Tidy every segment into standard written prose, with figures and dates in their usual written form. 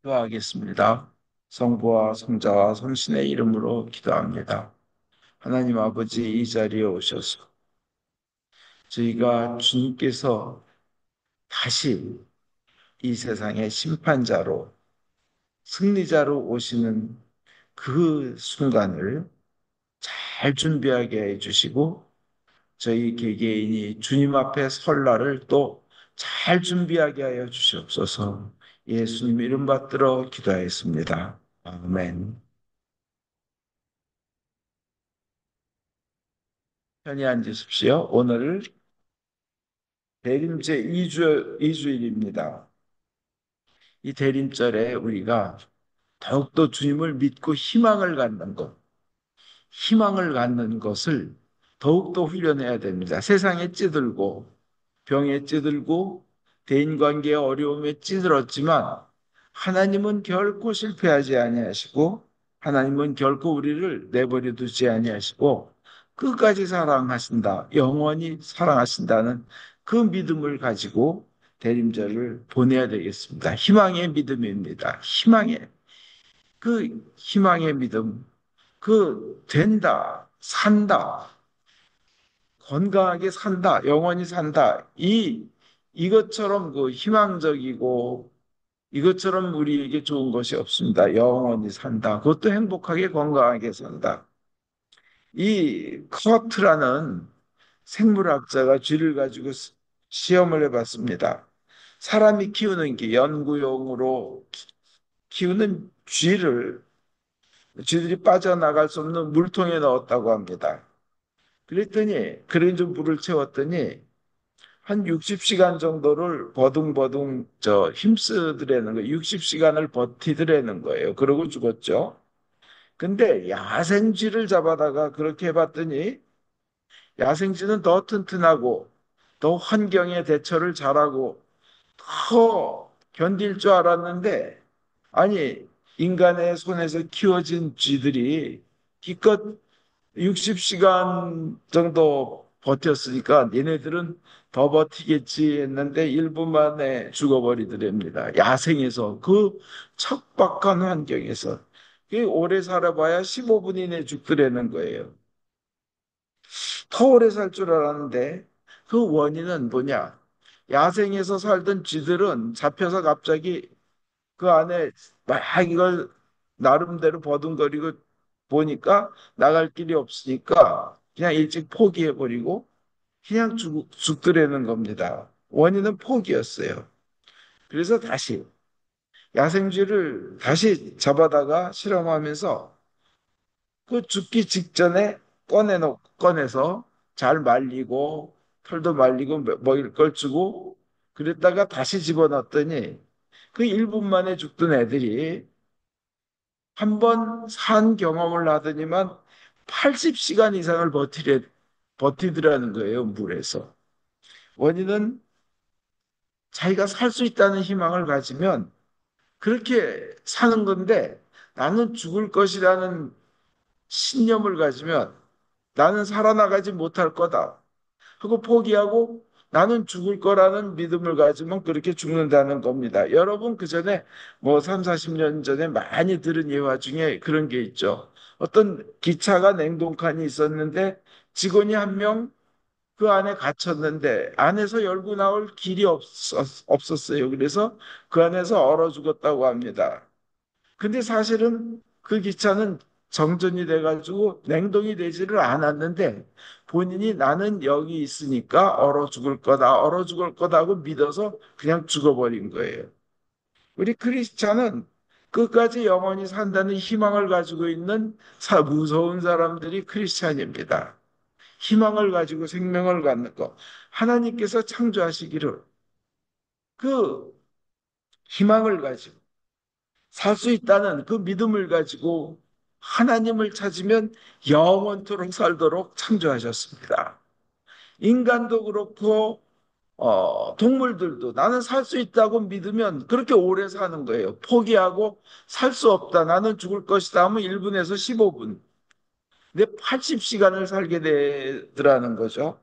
기도하겠습니다. 성부와 성자와 성신의 이름으로 기도합니다. 하나님 아버지, 이 자리에 오셔서 저희가 주님께서 다시 이 세상의 심판자로, 승리자로 오시는 그 순간을 잘 준비하게 해주시고, 저희 개개인이 주님 앞에 설 날을 또 잘 준비하게 하여 주시옵소서. 예수님 이름 받들어 기도하였습니다. 아멘. 편히 앉으십시오. 오늘 대림제 2주일입니다. 이 대림절에 우리가 더욱더 주님을 믿고 희망을 갖는 것을 더욱더 훈련해야 됩니다. 세상에 찌들고, 병에 찌들고, 대인관계의 어려움에 찌들었지만, 하나님은 결코 실패하지 아니하시고, 하나님은 결코 우리를 내버려 두지 아니하시고, 끝까지 사랑하신다, 영원히 사랑하신다는 그 믿음을 가지고 대림절을 보내야 되겠습니다. 희망의 믿음입니다. 희망의 믿음, 된다, 산다, 건강하게 산다, 영원히 산다. 이것처럼 희망적이고 이것처럼 우리에게 좋은 것이 없습니다. 영원히 산다. 그것도 행복하게 건강하게 산다. 이 커트라는 생물학자가 쥐를 가지고 시험을 해봤습니다. 사람이 키우는 게 연구용으로 키우는 쥐들이 빠져나갈 수 없는 물통에 넣었다고 합니다. 그랬더니 좀 물을 채웠더니 한 60시간 정도를 버둥버둥 힘쓰더라는 거예요. 60시간을 버티더라는 거예요. 그러고 죽었죠. 근데 야생쥐를 잡아다가 그렇게 해봤더니 야생쥐는 더 튼튼하고 더 환경에 대처를 잘하고 더 견딜 줄 알았는데 아니 인간의 손에서 키워진 쥐들이 기껏 60시간 정도 버텼으니까 얘네들은 더 버티겠지 했는데 1분 만에 죽어버리더랍니다. 야생에서 그 척박한 환경에서 오래 살아봐야 15분 이내 죽더라는 거예요. 더 오래 살 줄 알았는데 그 원인은 뭐냐? 야생에서 살던 쥐들은 잡혀서 갑자기 그 안에 막 이걸 나름대로 버둥거리고 보니까 나갈 길이 없으니까 그냥 일찍 포기해버리고 그냥 죽더라는 겁니다. 원인은 포기였어요. 그래서 다시 야생쥐를 다시 잡아다가 실험하면서 그 죽기 직전에 꺼내서 잘 말리고 털도 말리고 먹일 걸 주고 그랬다가 다시 집어넣었더니 그 1분 만에 죽던 애들이 한 번 산 경험을 하더니만 80시간 이상을 버티더라는 거예요, 물에서. 원인은 자기가 살 수 있다는 희망을 가지면 그렇게 사는 건데 나는 죽을 것이라는 신념을 가지면 나는 살아나가지 못할 거다 하고 포기하고 나는 죽을 거라는 믿음을 가지면 그렇게 죽는다는 겁니다. 여러분 그전에 뭐 3, 40년 전에 많이 들은 예화 중에 그런 게 있죠. 어떤 기차가 냉동칸이 있었는데 직원이 한 명 그 안에 갇혔는데 안에서 열고 나올 길이 없었어요. 그래서 그 안에서 얼어 죽었다고 합니다. 근데 사실은 그 기차는 정전이 돼가지고 냉동이 되지를 않았는데 본인이 나는 여기 있으니까 얼어 죽을 거다 하고 믿어서 그냥 죽어버린 거예요. 우리 크리스찬은 끝까지 영원히 산다는 희망을 가지고 있는 무서운 사람들이 크리스찬입니다. 희망을 가지고 생명을 갖는 것. 하나님께서 창조하시기를 그 희망을 가지고 살 수 있다는 그 믿음을 가지고 하나님을 찾으면 영원토록 살도록 창조하셨습니다. 인간도 그렇고 동물들도 나는 살 수 있다고 믿으면 그렇게 오래 사는 거예요. 포기하고 살 수 없다. 나는 죽을 것이다 하면 1분에서 15분. 근데 80시간을 살게 되더라는 거죠.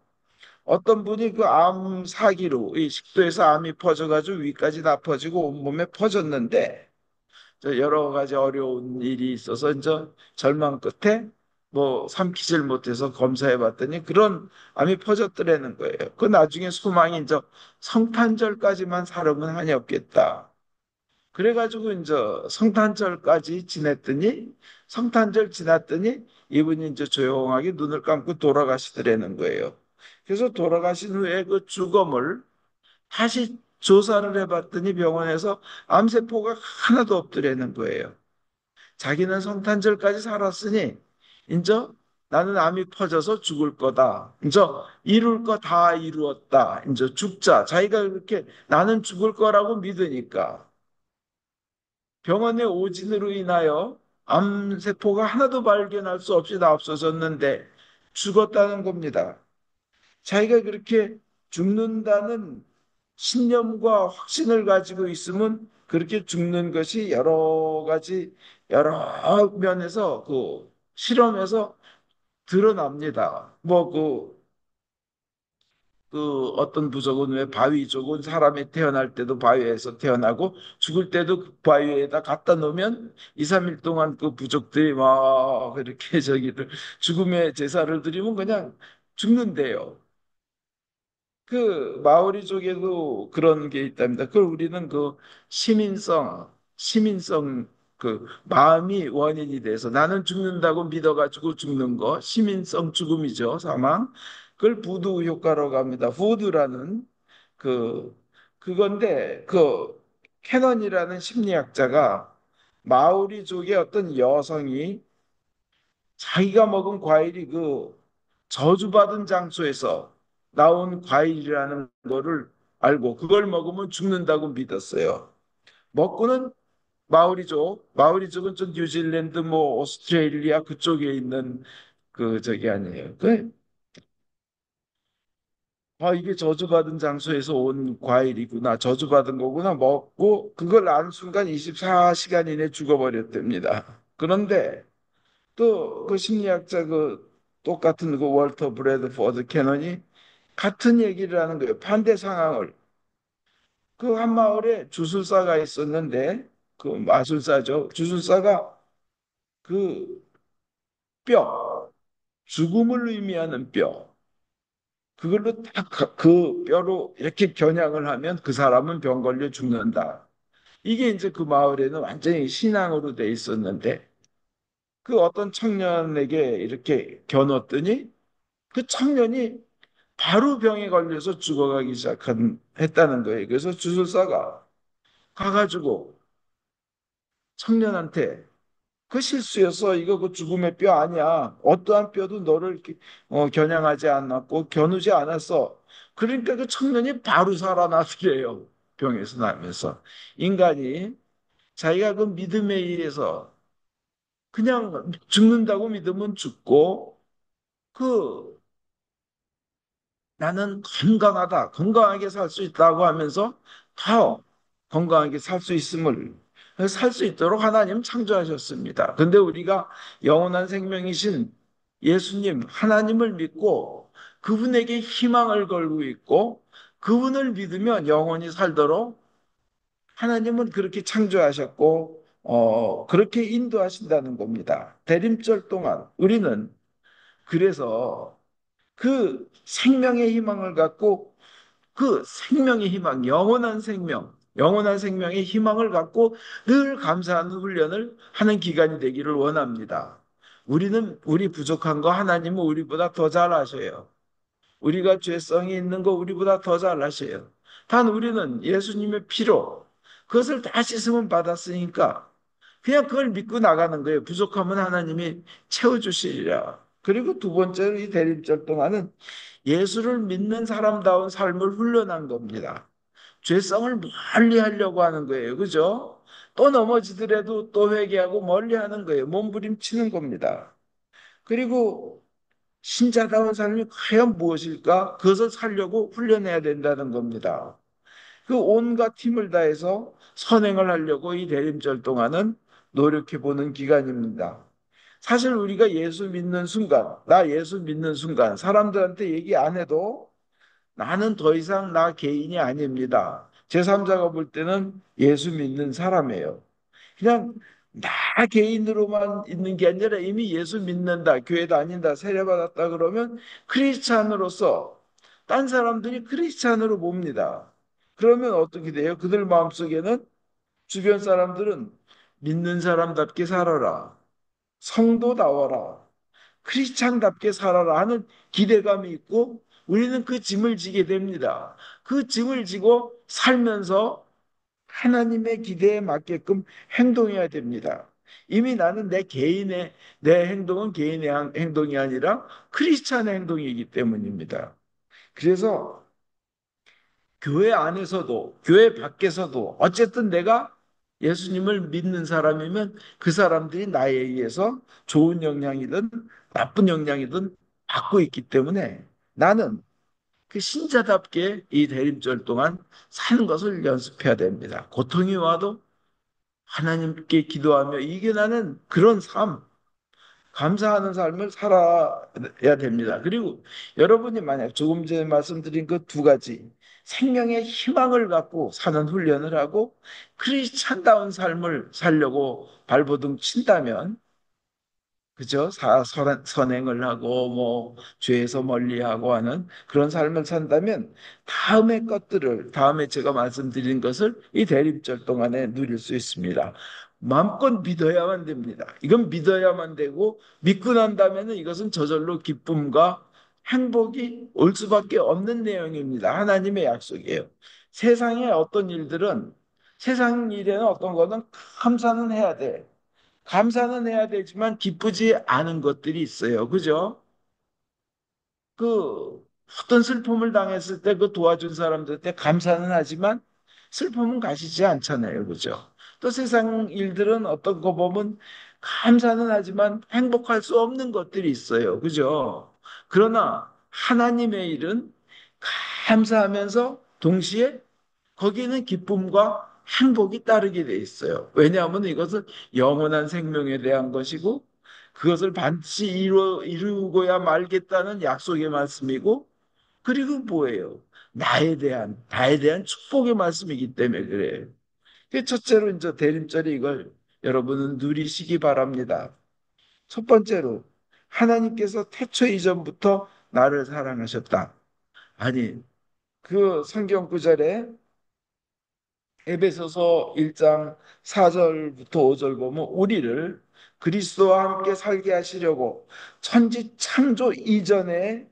어떤 분이 그 암 사기로 이 식도에서 암이 퍼져가지고 위까지 다 퍼지고 온몸에 퍼졌는데 저 여러 가지 어려운 일이 있어서 이제 절망 끝에 뭐 삼키질 못해서 검사해 봤더니 그런 암이 퍼졌더라는 거예요. 그 나중에 소망이 이제 성탄절까지만 살으면 한이 없겠다. 그래가지고 이제 성탄절까지 지냈더니 성탄절 지났더니 이분이 이제 조용하게 눈을 감고 돌아가시더라는 거예요. 그래서 돌아가신 후에 그 주검을 다시 조사를 해봤더니 병원에서 암세포가 하나도 없더라는 거예요. 자기는 성탄절까지 살았으니 이제 나는 암이 퍼져서 죽을 거다. 이제 이룰 거 다 이루었다. 이제 죽자. 자기가 그렇게 나는 죽을 거라고 믿으니까 병원의 오진으로 인하여 암세포가 하나도 발견할 수 없이 다 없어졌는데 죽었다는 겁니다. 자기가 그렇게 죽는다는 신념과 확신을 가지고 있으면 그렇게 죽는 것이 여러 가지 여러 면에서 그 실험에서 드러납니다. 그 어떤 부족은 왜 바위 쪽은 사람이 태어날 때도 바위에서 태어나고 죽을 때도 그 바위에다 갖다 놓으면 2, 3일 동안 그 부족들이 막 이렇게 저기를 죽음의 제사를 드리면 그냥 죽는데요. 그 마오리족에도 그런 게 있답니다. 그걸 우리는 그 시민성 그 마음이 원인이 돼서 나는 죽는다고 믿어가지고 죽는 거, 시민성 죽음이죠, 사망. 그걸 부두 효과라고 합니다. 부두라는 그 그건데 그 캐넌이라는 심리학자가 마오리족의 어떤 여성이 자기가 먹은 과일이 그 저주받은 장소에서 나온 과일이라는 거를 알고 그걸 먹으면 죽는다고 믿었어요. 먹고는 마오리족은 좀 뉴질랜드 뭐 오스트레일리아 그쪽에 있는 그 저기 아니에요. 이게 저주받은 장소에서 온 과일이구나. 저주받은 거구나. 먹고 그걸 안 순간 24시간 이내 죽어버렸답니다. 그런데 또 그 심리학자 그 똑같은 그 월터 브래드포드 캐넌이 같은 얘기를 하는 거예요. 반대 상황을. 그 한 마을에 주술사가 있었는데 그 마술사죠. 주술사가 그 뼈, 죽음을 의미하는 뼈, 그걸로 딱 그 뼈로 이렇게 겨냥을 하면 그 사람은 병 걸려 죽는다. 이게 이제 그 마을에는 완전히 신앙으로 돼 있었는데 그 어떤 청년에게 이렇게 겨눴더니 그 청년이 바로 병에 걸려서 죽어가기 했다는 거예요. 그래서 주술사가 가가지고 청년한테 그 실수였어. 이거 그 죽음의 뼈 아니야. 어떠한 뼈도 너를 이렇게, 겨냥하지 않았고 겨누지 않았어. 그러니까 그 청년이 바로 살아나더래요. 병에서 나면서. 인간이 자기가 그 믿음에 의해서 그냥 죽는다고 믿으면 죽고 그 나는 건강하다, 건강하게 살 수 있다고 하면서 더 건강하게 살 수 있음을 살 수 있도록 하나님 창조하셨습니다. 근데 우리가 영원한 생명이신 예수님, 하나님을 믿고 그분에게 희망을 걸고 있고 그분을 믿으면 영원히 살도록 하나님은 그렇게 창조하셨고 그렇게 인도하신다는 겁니다. 대림절 동안 우리는 그래서 그 생명의 희망을 갖고 그 생명의 희망, 영원한 생명의 희망을 갖고 늘 감사하는 훈련을 하는 기간이 되기를 원합니다. 우리 부족한 거 하나님은 우리보다 더 잘 아셔요. 우리가 죄성이 있는 거 우리보다 더 잘 아셔요. 단 우리는 예수님의 피로 그것을 다 씻으면 받았으니까 그냥 그걸 믿고 나가는 거예요. 부족하면 하나님이 채워주시리라. 그리고 두 번째로 이 대립절 동안은 예수를 믿는 사람다운 삶을 훈련한 겁니다. 죄성을 멀리 하려고 하는 거예요. 그죠? 또 넘어지더라도 또 회개하고 멀리 하는 거예요. 몸부림치는 겁니다. 그리고 신자다운 삶이 과연 무엇일까? 그것을 살려고 훈련해야 된다는 겁니다. 그 온갖 힘을 다해서 선행을 하려고 이 대림절 동안은 노력해 보는 기간입니다. 사실 우리가 예수 믿는 순간, 나 예수 믿는 순간, 사람들한테 얘기 안 해도 나는 더 이상 나 개인이 아닙니다. 제3자가 볼 때는 예수 믿는 사람이에요. 그냥 나 개인으로만 있는 게 아니라 이미 예수 믿는다, 교회 다닌다, 세례받았다 그러면 크리스찬으로서 딴 사람들이 크리스찬으로 봅니다. 그러면 어떻게 돼요? 그들 마음속에는 주변 사람들은 믿는 사람답게 살아라, 성도다워라, 크리스찬답게 살아라 하는 기대감이 있고 우리는 그 짐을 지게 됩니다. 그 짐을 지고 살면서 하나님의 기대에 맞게끔 행동해야 됩니다. 이미 나는 내 행동은 개인의 행동이 아니라 크리스찬의 행동이기 때문입니다. 그래서 교회 안에서도 교회 밖에서도 어쨌든 내가 예수님을 믿는 사람이면 그 사람들이 나에 의해서 좋은 영향이든 나쁜 영향이든 받고 있기 때문에 나는 그 신자답게 이 대림절 동안 사는 것을 연습해야 됩니다. 고통이 와도 하나님께 기도하며 이게 나는 그런 감사하는 삶을 살아야 됩니다. 그리고 여러분이 만약 조금 전에 말씀드린 그 두 가지 생명의 희망을 갖고 사는 훈련을 하고 크리스찬다운 삶을 살려고 발버둥 친다면 그죠? 선행을 하고, 뭐, 죄에서 멀리하고 하는 그런 삶을 산다면, 다음에 제가 말씀드린 것을 이 대립절 동안에 누릴 수 있습니다. 마음껏 믿어야만 됩니다. 이건 믿어야만 되고, 믿고 난 다음에는 이것은 저절로 기쁨과 행복이 올 수밖에 없는 내용입니다. 하나님의 약속이에요. 세상 일에는 어떤 거는 감사는 해야 돼. 감사는 해야 되지만 기쁘지 않은 것들이 있어요. 그죠? 그 어떤 슬픔을 당했을 때 그 도와준 사람들한테 감사는 하지만 슬픔은 가시지 않잖아요. 그죠? 또 세상 일들은 어떤 거 보면 감사는 하지만 행복할 수 없는 것들이 있어요. 그죠? 그러나 하나님의 일은 감사하면서 동시에 거기에는 기쁨과 행복이 따르게 돼 있어요. 왜냐하면 이것은 영원한 생명에 대한 것이고 그것을 반드시 이루고야 말겠다는 약속의 말씀이고 그리고 뭐예요? 나에 대한 축복의 말씀이기 때문에 그래요. 첫째로 이제 대림절에 이걸 여러분은 누리시기 바랍니다. 첫 번째로 하나님께서 태초 이전부터 나를 사랑하셨다. 아니, 그 성경 구절에 에베소서 1장 4절부터 5절 보면 우리를 그리스도와 함께 살게 하시려고 천지 창조 이전에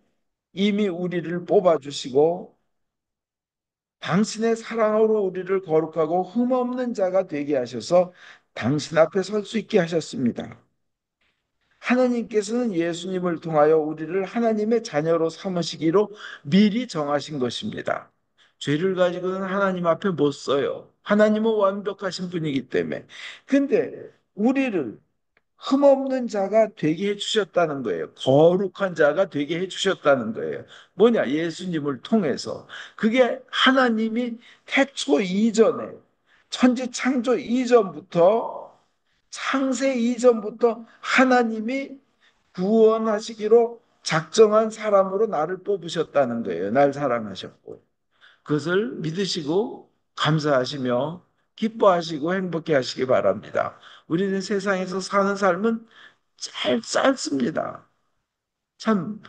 이미 우리를 뽑아주시고 당신의 사랑으로 우리를 거룩하고 흠없는 자가 되게 하셔서 당신 앞에 설 수 있게 하셨습니다. 하나님께서는 예수님을 통하여 우리를 하나님의 자녀로 삼으시기로 미리 정하신 것입니다. 죄를 가지고는 하나님 앞에 못 서요. 하나님은 완벽하신 분이기 때문에. 근데 우리를 흠없는 자가 되게 해주셨다는 거예요. 거룩한 자가 되게 해주셨다는 거예요. 뭐냐? 예수님을 통해서. 그게 하나님이 태초 이전에, 천지 창조 이전부터 창세 이전부터 하나님이 구원하시기로 작정한 사람으로 나를 뽑으셨다는 거예요. 날 사랑하셨고. 그것을 믿으시고 감사하시며 기뻐하시고 행복해 하시기 바랍니다. 우리는 세상에서 사는 삶은 짧습니다. 참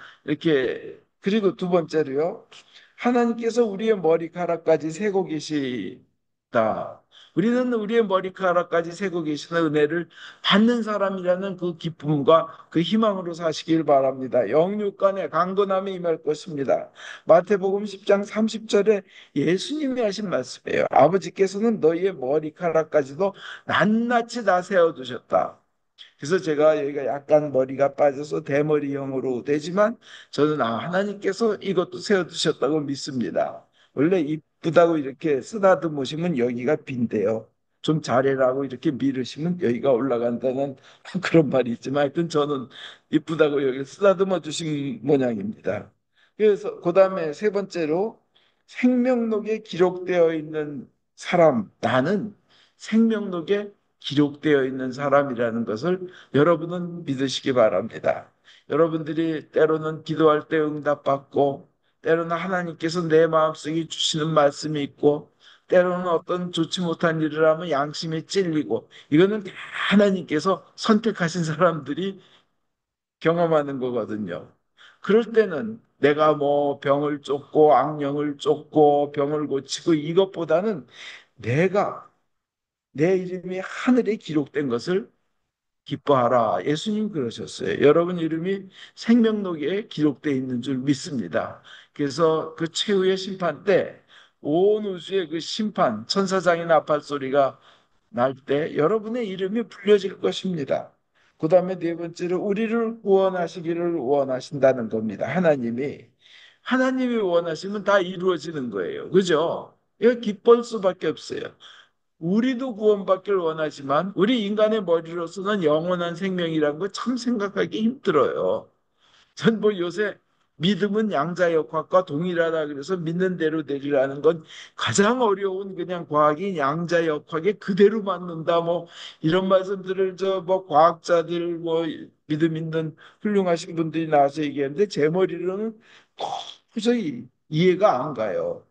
그리고 두 번째로요. 하나님께서 우리의 머리카락까지 세고 계시다. 우리는 우리의 머리카락까지 세고 계시는 은혜를 받는 사람이라는 그 기쁨과 그 희망으로 사시길 바랍니다. 영육간에 강건함이 임할 것입니다. 마태복음 10장 30절에 예수님이 하신 말씀이에요. 아버지께서는 너희의 머리카락까지도 낱낱이 다 세워두셨다. 그래서 제가 여기가 약간 머리가 빠져서 대머리형으로 되지만 저는 하나님께서 이것도 세워두셨다고 믿습니다. 원래 이쁘다고 이렇게 쓰다듬으시면 여기가 빈대요. 좀 잘해라고 이렇게 밀으시면 여기가 올라간다는 그런 말이 있지만 하여튼 저는 이쁘다고 여기 쓰다듬어 주신 모양입니다. 그래서 그 다음에 세 번째로 생명록에 기록되어 있는 사람, 나는 생명록에 기록되어 있는 사람이라는 것을 여러분은 믿으시기 바랍니다. 여러분들이 때로는 기도할 때 응답받고, 때로는 하나님께서 내 마음속에 주시는 말씀이 있고, 때로는 어떤 좋지 못한 일을 하면 양심에 찔리고, 이거는 다 하나님께서 선택하신 사람들이 경험하는 거거든요. 그럴 때는 내가 뭐 병을 쫓고 악령을 쫓고 병을 고치고, 이것보다는 내가 내 이름이 하늘에 기록된 것을 기뻐하라. 예수님 그러셨어요. 여러분 이름이 생명록에 기록되어 있는 줄 믿습니다. 그래서 그 최후의 심판 때 온 우주의 그 심판, 천사장의 나팔 소리가 날 때 여러분의 이름이 불려질 것입니다. 그 다음에 네 번째로 우리를 구원하시기를 원하신다는 겁니다. 하나님이 원하시면 다 이루어지는 거예요. 그죠? 이거 기뻐할 수밖에 없어요. 우리도 구원받기를 원하지만 우리 인간의 머리로서는 영원한 생명이라는 거 참 생각하기 힘들어요. 전 뭐 요새 믿음은 양자역학과 동일하다 그래서 믿는 대로 되리라는 건 가장 어려운 그냥 과학이 양자역학에 그대로 맞는다 뭐 이런 말씀들을 저 뭐 과학자들 뭐 믿음 있는 훌륭하신 분들이 나와서 얘기하는데 제 머리로는 도저히 이해가 안 가요.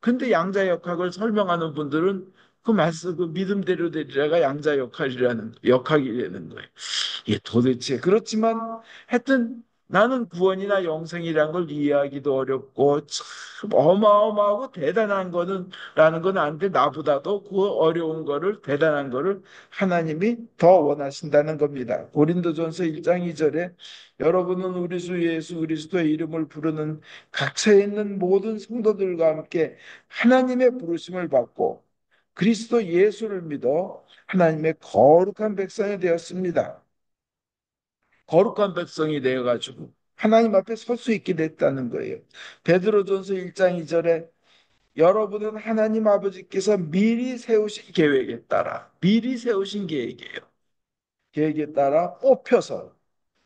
근데 양자역학을 설명하는 분들은 그 말씀, 그 믿음대로 되리라가 양자역학이라는 역학이라는 거예요. 이게 도대체 그렇지만 하여튼 나는 구원이나 영생이란 걸 이해하기도 어렵고 참 어마어마하고 대단한 거는 라는 건 아는데 나보다도 그 어려운 거를 대단한 거를 하나님이 더 원하신다는 겁니다. 고린도전서 1장 2절에 여러분은 우리 주 예수 그리스도의 이름을 부르는 각처에 있는 모든 성도들과 함께 하나님의 부르심을 받고 그리스도 예수를 믿어 하나님의 거룩한 백성이 되었습니다. 거룩한 백성이 되어가지고 하나님 앞에 설 수 있게 됐다는 거예요. 베드로전서 1장 2절에 여러분은 하나님 아버지께서 미리 세우신 계획이에요. 계획에 따라 뽑혀서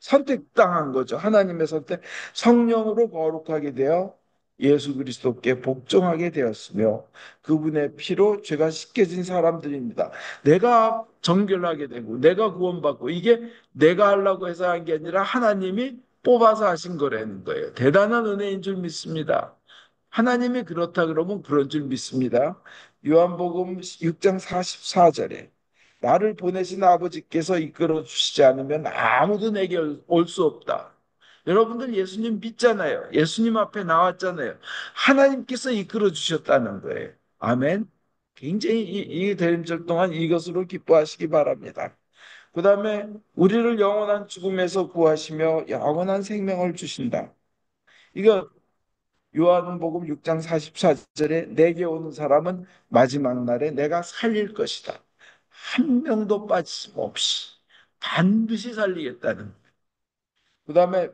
선택당한 거죠. 하나님의 선택, 성령으로 거룩하게 되어 예수 그리스도께 복종하게 되었으며 그분의 피로 죄가 씻겨진 사람들입니다. 내가 정결하게 되고 내가 구원받고 이게 내가 하려고 해서 한 게 아니라 하나님이 뽑아서 하신 거라는 거예요. 대단한 은혜인 줄 믿습니다. 하나님이 그렇다 그러면 그런 줄 믿습니다. 요한복음 6장 44절에 나를 보내신 아버지께서 이끌어 주시지 않으면 아무도 내게 올 수 없다. 여러분들 예수님 믿잖아요. 예수님 앞에 나왔잖아요. 하나님께서 이끌어 주셨다는 거예요. 아멘. 굉장히 이 대림절 동안 이것으로 기뻐하시기 바랍니다. 그 다음에 우리를 영원한 죽음에서 구하시며 영원한 생명을 주신다. 이거 요한복음 6장 44절에 내게 오는 사람은 마지막 날에 내가 살릴 것이다. 한 명도 빠짐없이 반드시 살리겠다는. 그 다음에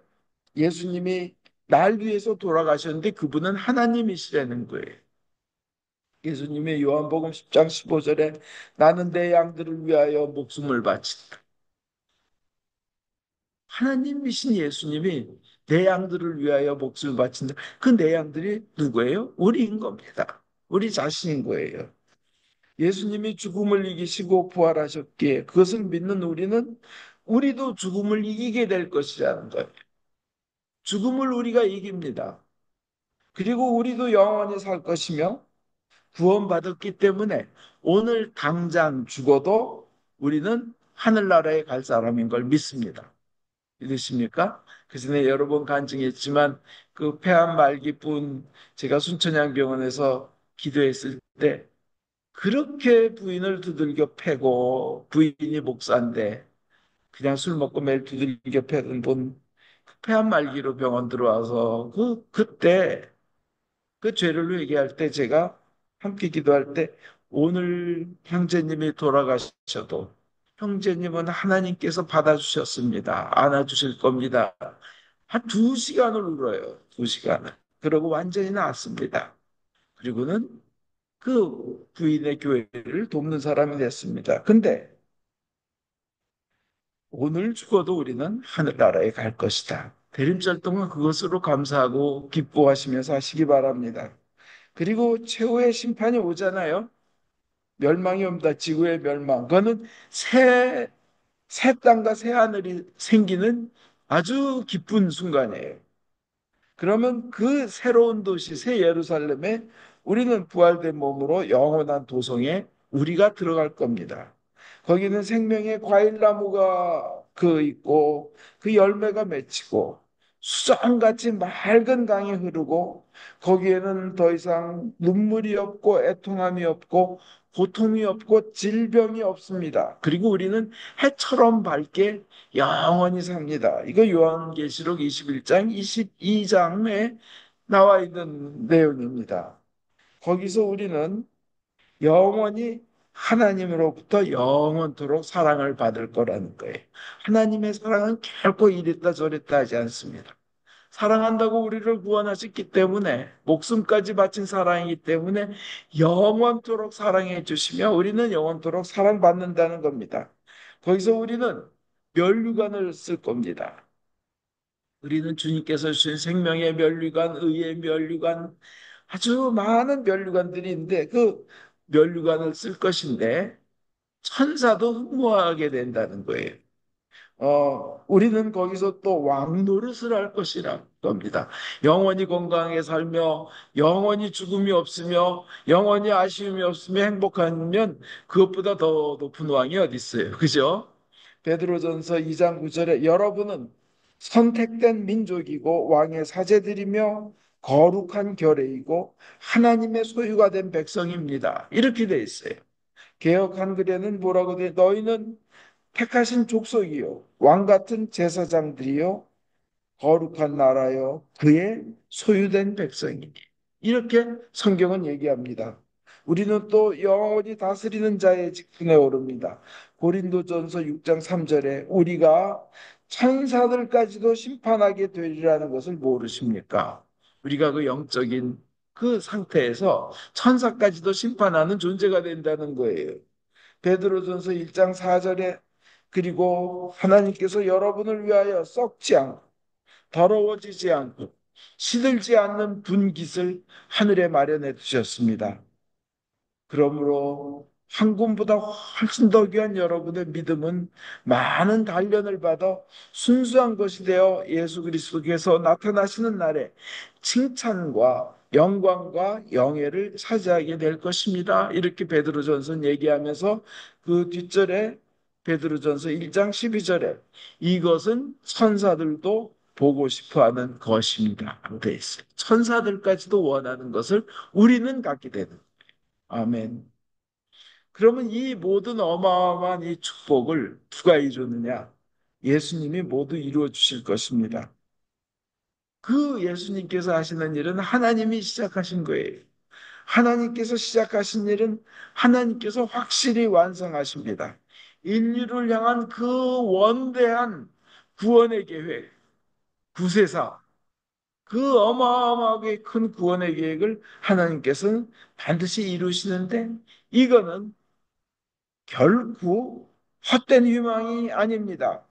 예수님이 날 위해서 돌아가셨는데 그분은 하나님이시라는 거예요. 예수님이 요한복음 10장 15절에 나는 내 양들을 위하여 목숨을 바친다. 하나님이신 예수님이 내 양들을 위하여 목숨을 바친다. 그 내 양들이 누구예요? 우리인 겁니다. 우리 자신인 거예요. 예수님이 죽음을 이기시고 부활하셨기에 그것을 믿는 우리도 죽음을 이기게 될 것이라는 거예요. 죽음을 우리가 이깁니다. 그리고 우리도 영원히 살 것이며 구원받았기 때문에 오늘 당장 죽어도 우리는 하늘나라에 갈 사람인 걸 믿습니다. 믿으십니까? 그 전에 여러 번 간증했지만 그 폐암 말기뿐 제가 순천향병원에서 기도했을 때 그렇게 부인을 두들겨 패고 부인이 목사인데 그냥 술 먹고 매일 두들겨 패던 분 폐암 말기로 병원 들어와서 그때 그 죄를 회개할 때 제가 함께 기도할 때 오늘 형제님이 돌아가셔도 형제님은 하나님께서 받아주셨습니다. 안아주실 겁니다. 한 2시간을 울어요. 2시간을. 그러고 완전히 나았습니다. 그리고는 그 부인의 교회를 돕는 사람이 됐습니다. 근데 오늘 죽어도 우리는 하늘나라에 갈 것이다. 대림절 동안 그것으로 감사하고 기뻐하시면서 하시기 바랍니다. 그리고 최후의 심판이 오잖아요. 멸망이 옵니다. 지구의 멸망. 그거는 새 땅과 새 하늘이 생기는 아주 기쁜 순간이에요. 그러면 그 새로운 도시, 새 예루살렘에 우리는 부활된 몸으로 영원한 도성에 우리가 들어갈 겁니다. 거기는 생명의 과일나무가 그 있고 그 열매가 맺히고 수정같이 맑은 강이 흐르고 거기에는 더 이상 눈물이 없고 애통함이 없고 고통이 없고 질병이 없습니다. 그리고 우리는 해처럼 밝게 영원히 삽니다. 이거 요한계시록 21장, 22장에 나와 있는 내용입니다. 거기서 우리는 영원히 하나님으로부터 영원토록 사랑을 받을 거라는 거예요. 하나님의 사랑은 결코 이랬다 저랬다 하지 않습니다. 사랑한다고 우리를 구원하셨기 때문에 목숨까지 바친 사랑이기 때문에 영원토록 사랑해 주시며 우리는 영원토록 사랑받는다는 겁니다. 거기서 우리는 면류관을 쓸 겁니다. 우리는 주님께서 주신 생명의 면류관, 의의 면류관, 아주 많은 면류관들이 있는데 그 면류관을 쓸 것인데 천사도 흠모하게 된다는 거예요. 우리는 거기서 또 왕노릇을 할 것이라 겁니다. 영원히 건강하게 살며, 영원히 죽음이 없으며, 영원히 아쉬움이 없으며 행복하면 그것보다 더 높은 왕이 어디 있어요? 그죠? 베드로전서 2장 9절에 여러분은 선택된 민족이고 왕의 사제들이며 거룩한 결의이고 하나님의 소유가 된 백성입니다. 이렇게 돼 있어요. 개역 한글에는 뭐라고 돼? 너희는 택하신 족속이요 왕 같은 제사장들이요 거룩한 나라요 그의 소유된 백성이니 이렇게 성경은 얘기합니다. 우리는 또 영원히 다스리는 자의 직분에 오릅니다. 고린도전서 6장 3절에 우리가 천사들까지도 심판하게 되리라는 것을 모르십니까? 우리가 그 영적인 그 상태에서 천사까지도 심판하는 존재가 된다는 거예요. 베드로전서 1장 4절에 그리고 하나님께서 여러분을 위하여 썩지 않고 더러워지지 않고 시들지 않는 분깃을 하늘에 마련해 두셨습니다. 그러므로 황금보다 훨씬 더 귀한 여러분의 믿음은 많은 단련을 받아 순수한 것이 되어 예수 그리스도께서 나타나시는 날에 칭찬과 영광과 영예를 차지하게 될 것입니다. 이렇게 베드로전서 얘기하면서 그 뒷절에 베드로전서 1장 12절에 이것은 천사들도 보고 싶어 하는 것입니다. 돼 있어요. 천사들까지도 원하는 것을 우리는 갖게 되는. 아멘. 그러면 이 모든 어마어마한 이 축복을 누가 이루느냐? 예수님이 모두 이루어 주실 것입니다. 그 예수님께서 하시는 일은 하나님이 시작하신 거예요. 하나님께서 시작하신 일은 하나님께서 확실히 완성하십니다. 인류를 향한 그 원대한 구원의 계획, 구세사, 그 어마어마하게 큰 구원의 계획을 하나님께서는 반드시 이루시는데 이거는 결코 헛된 희망이 아닙니다.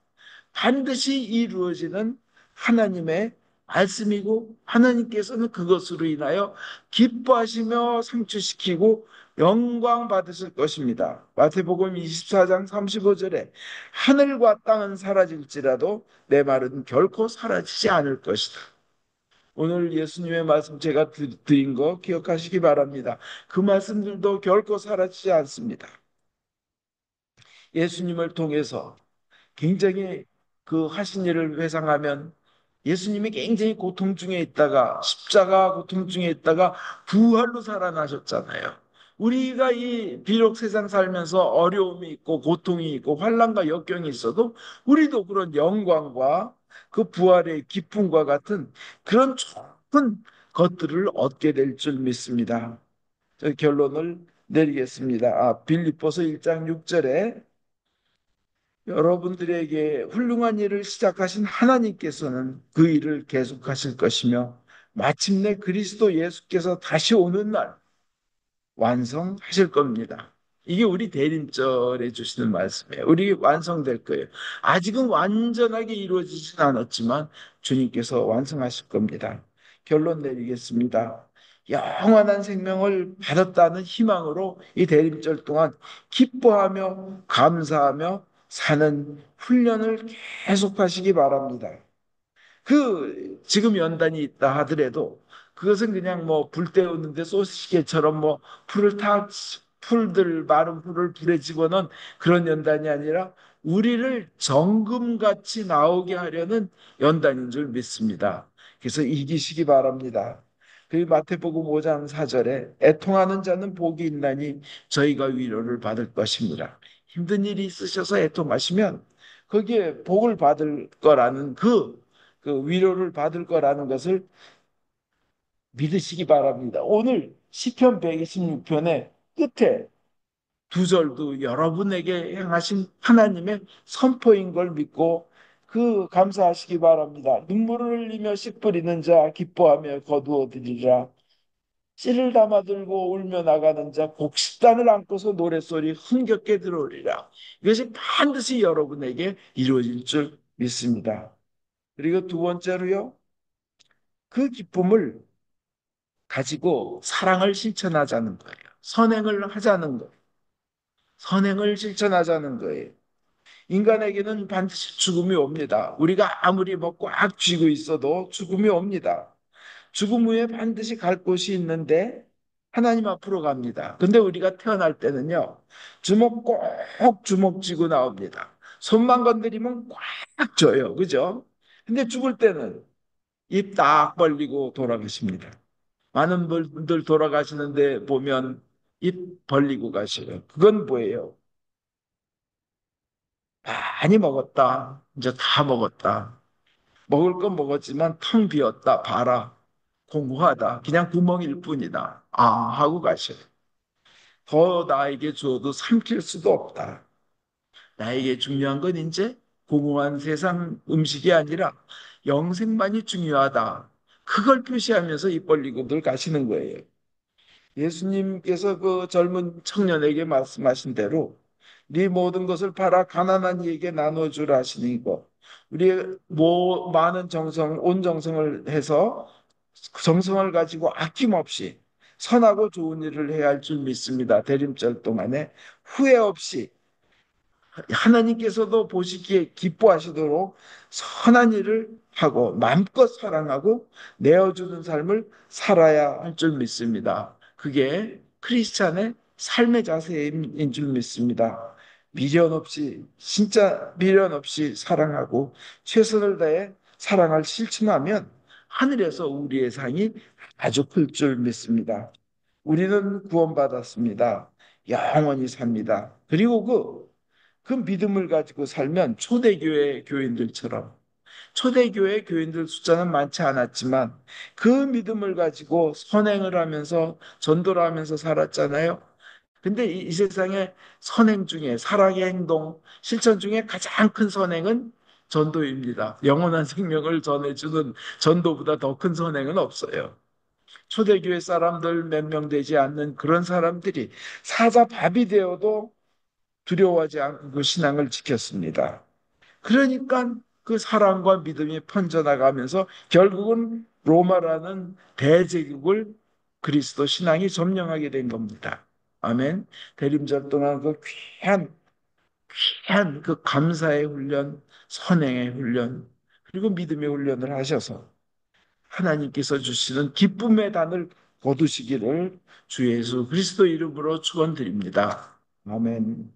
반드시 이루어지는 하나님의 말씀이고 하나님께서는 그것으로 인하여 기뻐하시며 상주시키고 영광 받으실 것입니다. 마태복음 24장 35절에 하늘과 땅은 사라질지라도 내 말은 결코 사라지지 않을 것이다. 오늘 예수님의 말씀 제가 드린 거 기억하시기 바랍니다. 그 말씀들도 결코 사라지지 않습니다. 예수님을 통해서 굉장히 그 하신 일을 회상하면 예수님이 굉장히 고통 중에 있다가 십자가 고통 중에 있다가 부활로 살아나셨잖아요. 우리가 이 비록 세상 살면서 어려움이 있고 고통이 있고 환난과 역경이 있어도 우리도 그런 영광과 그 부활의 기쁨과 같은 그런 좋은 것들을 얻게 될 줄 믿습니다. 저 결론을 내리겠습니다. 빌립보서 1장 6절에 여러분들에게 훌륭한 일을 시작하신 하나님께서는 그 일을 계속하실 것이며 마침내 그리스도 예수께서 다시 오는 날 완성하실 겁니다. 이게 우리 대림절에 주시는 말씀이에요. 우리 완성될 거예요. 아직은 완전하게 이루어지진 않았지만 주님께서 완성하실 겁니다. 결론 내리겠습니다. 영원한 생명을 받았다는 희망으로 이 대림절 동안 기뻐하며 감사하며 사는 훈련을 계속하시기 바랍니다. 지금 연단이 있다 하더라도 그것은 그냥 뭐 불 때우는데 소시계처럼 뭐 풀을 타 풀들 마른 풀을 불에 집어넣은 그런 연단이 아니라 우리를 정금같이 나오게 하려는 연단인 줄 믿습니다. 그래서 이기시기 바랍니다. 그 마태복음 5장 4절에 애통하는 자는 복이 있나니 저희가 위로를 받을 것입니다. 힘든 일이 있으셔서 애통하시면 거기에 복을 받을 거라는 그 위로를 받을 거라는 것을 믿으시기 바랍니다. 오늘 시편 126편의 끝에 두 절도 여러분에게 행하신 하나님의 선포인 걸 믿고 그 감사하시기 바랍니다. 눈물을 흘리며 씨 뿌리는 자 기뻐하며 거두어들이라. 씨를 담아 들고 울며 나가는 자 곡식단을 안고서 노랫소리 흥겹게 들어오리라. 이것이 반드시 여러분에게 이루어질 줄 믿습니다. 그리고 두 번째로요. 그 기쁨을 가지고 사랑을 실천하자는 거예요. 선행을 하자는 거예요. 선행을 실천하자는 거예요. 인간에게는 반드시 죽음이 옵니다. 우리가 아무리 뭐 꽉 쥐고 있어도 죽음이 옵니다. 죽음 후에 반드시 갈 곳이 있는데 하나님 앞으로 갑니다. 근데 우리가 태어날 때는요, 주먹 꼭 주먹 쥐고 나옵니다. 손만 건드리면 꽉 져요. 그죠? 근데 죽을 때는 입 딱 벌리고 돌아가십니다. 많은 분들 돌아가시는데 보면 입 벌리고 가셔요. 그건 뭐예요? 많이 먹었다. 이제 다 먹었다. 먹을 건 먹었지만 텅 비었다. 봐라. 공허하다. 그냥 구멍일 뿐이다. 아, 하고 가셔요. 더 나에게 주어도 삼킬 수도 없다. 나에게 중요한 건 이제 공허한 세상 음식이 아니라 영생만이 중요하다. 그걸 표시하면서 입 벌리고들 가시는 거예요. 예수님께서 그 젊은 청년에게 말씀하신 대로 네 모든 것을 팔아 가난한 이에게 나눠주라 하시니 거. 우리의 많은 정성, 온 정성을 해서 그 정성을 가지고 아낌없이 선하고 좋은 일을 해야 할 줄 믿습니다. 대림절 동안에 후회 없이 하나님께서도 보시기에 기뻐하시도록 선한 일을 하고 마음껏 사랑하고 내어주는 삶을 살아야 할 줄 믿습니다. 그게 크리스찬의 삶의 자세인 줄 믿습니다. 미련 없이 진짜 미련 없이 사랑하고 최선을 다해 사랑을 실천하면 하늘에서 우리의 상이 아주 클 줄 믿습니다. 우리는 구원받았습니다. 영원히 삽니다. 그리고 그 믿음을 가지고 살면 초대교회 교인들처럼 초대교회 교인들 숫자는 많지 않았지만 그 믿음을 가지고 선행을 하면서 전도를 하면서 살았잖아요. 근데 이 세상에 선행 중에 사랑의 행동, 실천 중에 가장 큰 선행은 전도입니다. 영원한 생명을 전해주는 전도보다 더 큰 선행은 없어요. 초대교회 사람들 몇 명 되지 않는 그런 사람들이 사자 밥이 되어도 두려워하지 않고 그 신앙을 지켰습니다. 그러니까 그 사랑과 믿음이 퍼져나가면서 결국은 로마라는 대제국을 그리스도 신앙이 점령하게 된 겁니다. 아멘. 대림절 동안 그 귀한 그 감사의 훈련, 선행의 훈련, 그리고 믿음의 훈련을 하셔서 하나님께서 주시는 기쁨의 단을 거두시기를 주 예수 그리스도 이름으로 축원드립니다. 아멘.